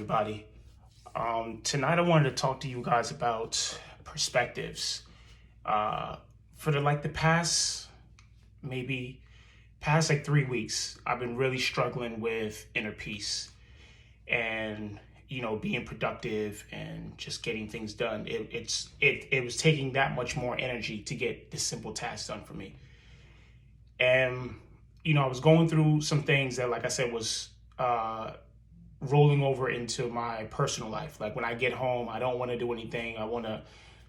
everybody. Tonight I wanted to talk to you guys about perspectives. For the past maybe past 3 weeks, I've been really struggling with inner peace and being productive and just getting things done. It was taking that much more energy to get this simple task done for me. And I was going through some things that, like I said, was rolling over into my personal life. Like when I get home, I don't want to do anything. I want to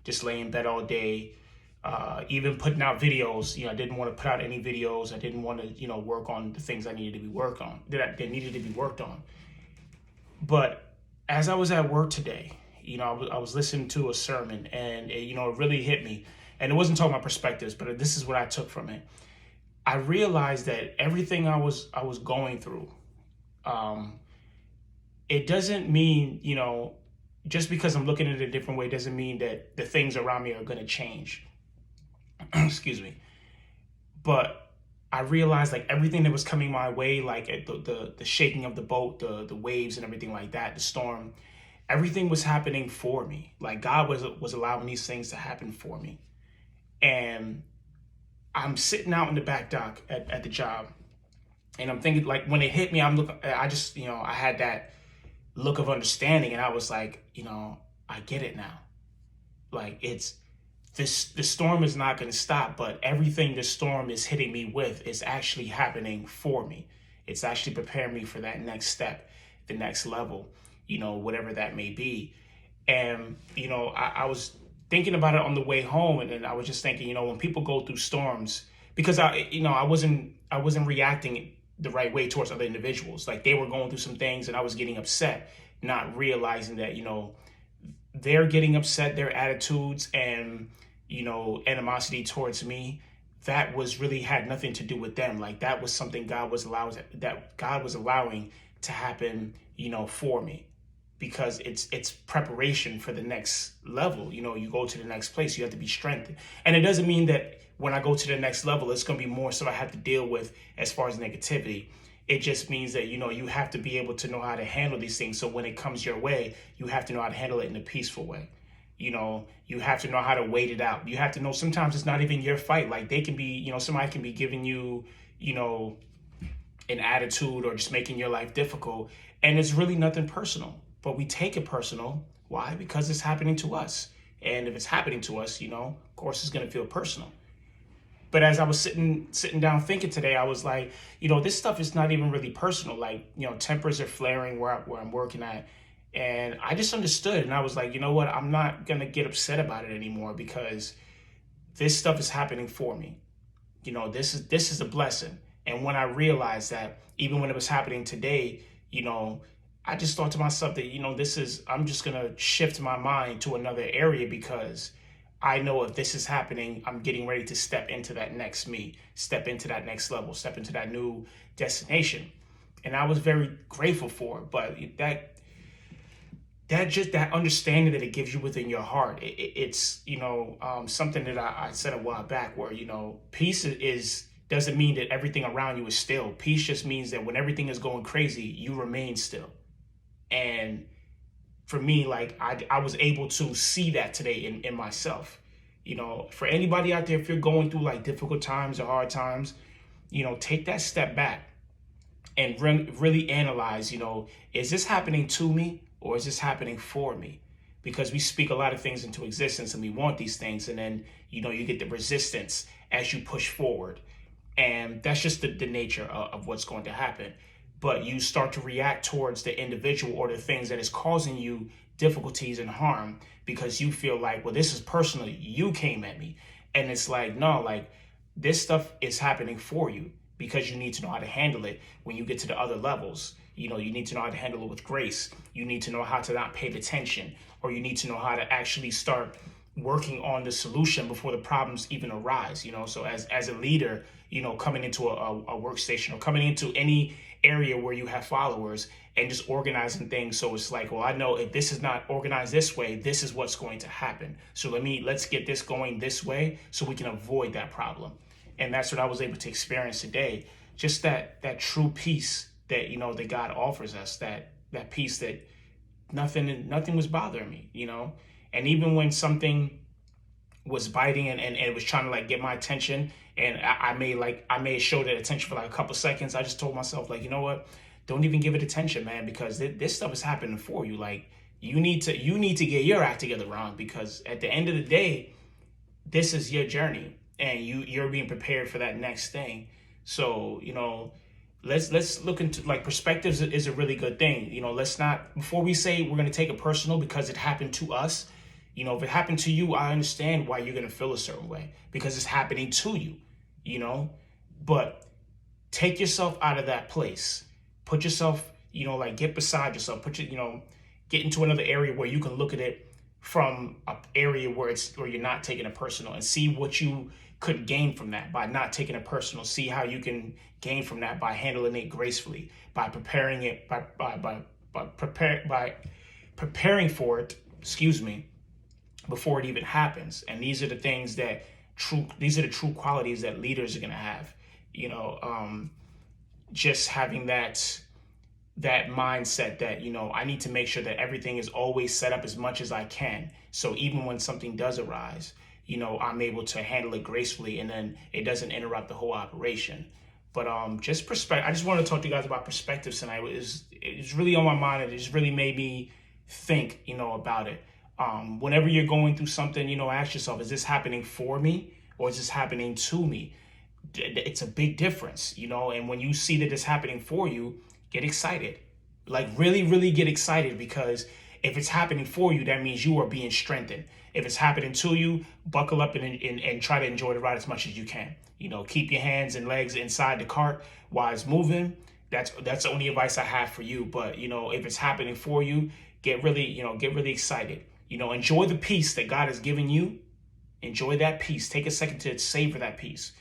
just lay in bed all day. Even putting out videos, I didn't want to put out any videos. I didn't want to, work on the things I needed to be worked on, that needed to be worked on. But as I was at work today, I was listening to a sermon, and it really hit me. And it wasn't talking about perspectives, but this is what I took from it. I realized that everything I was going through, it doesn't mean, just because I'm looking at it a different way, doesn't mean that the things around me are going to change. Excuse me. But I realized everything that was coming my way, the shaking of the boat, the waves and everything like that, the storm, everything was happening for me. Like God was allowing these things to happen for me. And I'm sitting out in the back dock at the job, and I'm thinking, when it hit me, I had that look of understanding, and I was like, I get it now. The storm is not going to stop, but everything the storm is hitting me with is actually happening for me. It's actually preparing me for that next step, the next level, whatever that may be. And, I was thinking about it on the way home, and then I was just thinking, when people go through storms, because I wasn't reacting the right way towards other individuals. Like they were going through some things and I was getting upset, not realizing that, they're getting upset, their attitudes and, animosity towards me, that was really had nothing to do with them. Like that was something God was allowing to happen, for me, because it's preparation for the next level. You go to the next place, you have to be strengthened. And it doesn't mean that when I go to the next level, it's going to be more so I have to deal with as far as negativity. It just means that, you have to be able to know how to handle these things. So when it comes your way, you have to know how to handle it in a peaceful way. You have to know how to wait it out. You have to know sometimes it's not even your fight. Like they can be, somebody can be giving you, an attitude or just making your life difficult. And it's really nothing personal, but we take it personal. Why? Because it's happening to us. And if it's happening to us, of course it's going to feel personal. But as I was sitting down thinking today, I was like, this stuff is not even really personal. Like, tempers are flaring where I'm working at. And I just understood. And I was like, you know what? I'm not going to get upset about it anymore because this stuff is happening for me. This is a blessing. And when I realized that, even when it was happening today, I just thought to myself that, I'm just going to shift my mind to another area because I know if this is happening, I'm getting ready to step into that next me, step into that next level, step into that new destination. And I was very grateful for it. But that understanding that it gives you within your heart, it's something that I said a while back where, peace doesn't mean that everything around you is still. Peace just means that when everything is going crazy, you remain still. And for me, I was able to see that today in myself. For anybody out there, if you're going through difficult times or hard times, take that step back and really analyze, is this happening to me or is this happening for me? Because we speak a lot of things into existence and we want these things. And then, you get the resistance as you push forward. And that's just the nature of what's going to happen. But you start to react towards the individual or the things that is causing you difficulties and harm because you feel like, well, this is personal. You came at me. And it's like, no, this stuff is happening for you because you need to know how to handle it when you get to the other levels. You need to know how to handle it with grace. You need to know how to not pay attention, or you need to know how to actually start working on the solution before the problems even arise. So as a leader, coming into a workstation or coming into any area where you have followers and just organizing things. So it's like, well, I know if this is not organized this way, this is what's going to happen. So let's get this going this way so we can avoid that problem. And that's what I was able to experience today. Just that true peace that, that God offers us, that peace that nothing was bothering me, you know. And even when something was biting and it was trying to like get my attention, and I may have showed it attention for like a couple seconds, I just told myself, like, you know what, don't even give it attention, man, because this stuff is happening for you. Like, you need to get your act together, Ron, because at the end of the day, this is your journey, and you're being prepared for that next thing. So, you know, let's look into, like, perspectives is a really good thing. You know, let's not, before we say we're going to take it personal because it happened to us, you know, if it happened to you, I understand why you're going to feel a certain way, because it's happening to you, you know. But take yourself out of that place. Put yourself, you know, like, get beside yourself. Get into another area where you can look at it from an area where you're not taking it personal, and see what you could gain from that by not taking it personal. See how you can gain from that by handling it gracefully, by preparing it, by preparing for it, excuse me, before it even happens. And these are the things that these are the true qualities that leaders are going to have, you know. Just having that mindset that, you know, I need to make sure that everything is always set up as much as I can, so even when something does arise, you know, I'm able to handle it gracefully, and then it doesn't interrupt the whole operation. But just perspective. I just wanted to talk to you guys about perspectives tonight. It's really on my mind, and it just really made me think, you know, about it. Whenever you're going through something, you know, ask yourself, is this happening for me, or is this happening to me? It's a big difference, you know. And when you see that it's happening for you, get excited. Like, really, really get excited, because if it's happening for you, that means you are being strengthened. If it's happening to you, buckle up and try to enjoy the ride as much as you can. You know, keep your hands and legs inside the cart while it's moving. That's the only advice I have for you. But, you know, if it's happening for you, get really excited. You know, enjoy the peace that God has given you. Enjoy that peace. Take a second to savor that peace.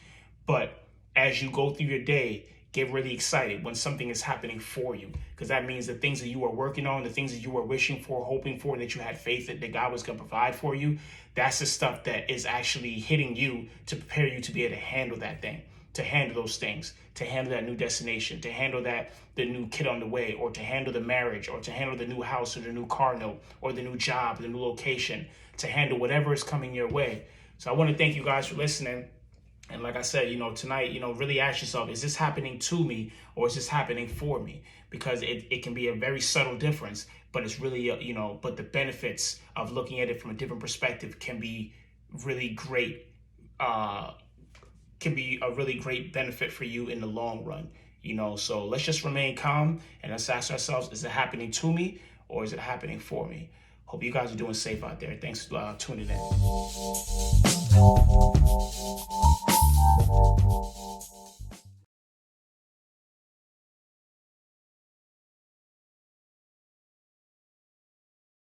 But as you go through your day, get really excited when something is happening for you, because that means the things that you are working on, the things that you were wishing for, hoping for, and that you had faith that God was going to provide for you, that's the stuff that is actually hitting you to prepare you to be able to handle that thing, to handle those things, to handle that new destination, to handle the new kid on the way, or to handle the marriage, or to handle the new house, or the new car note, or the new job, the new location, to handle whatever is coming your way. So I want to thank you guys for listening. And like I said, you know, tonight, you know, really ask yourself, is this happening to me, or is this happening for me? Because it can be a very subtle difference, but it's really, you know, but the benefits of looking at it from a different perspective can be really great, can be a really great benefit for you in the long run, you know. So let's just remain calm and let's ask ourselves, is it happening to me, or is it happening for me? Hope you guys are doing safe out there. Thanks for tuning in.